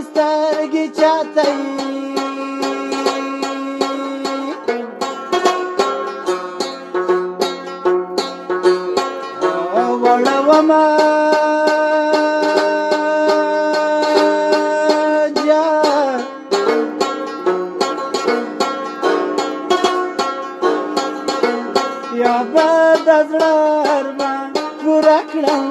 سترګې چاته وړومه یا به د زړه ارمان پوره کړم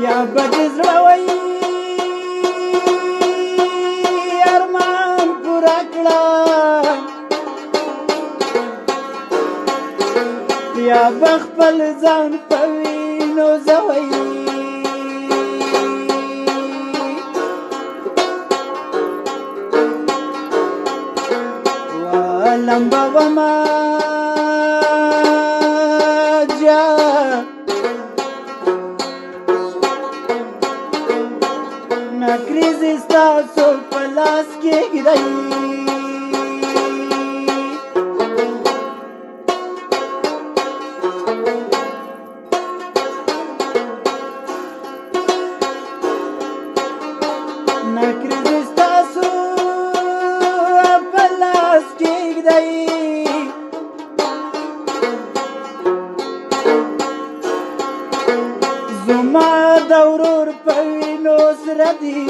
یا به د زړه ارمان پوره کړم یا به خپل ځان په وینو زوی لمبوما جا نکریزی ستاسو په لاس کې ږدئ نکریزی ستاسو په لاس کې زما د ورور په وینو سره دي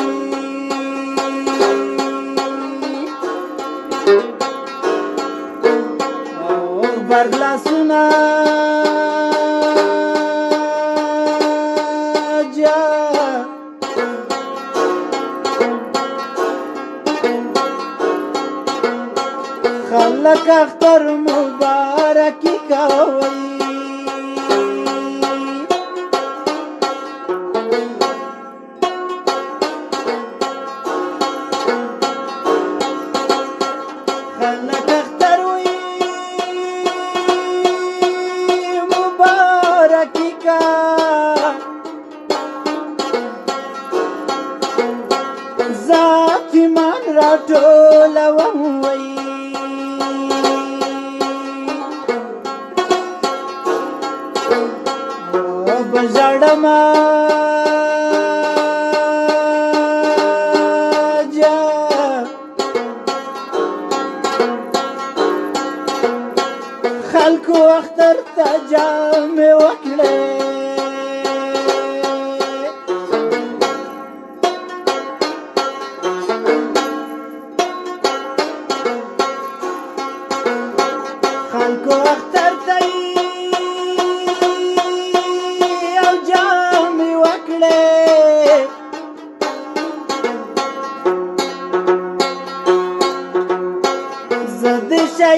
برلاسونه جا خلک اختر مبارکي کوي خلک اختر وي مبارکي کا ذات ایمان راټولوم وي بژړما جا خلکو اختر ته جامې وکړې خلکو اختر ته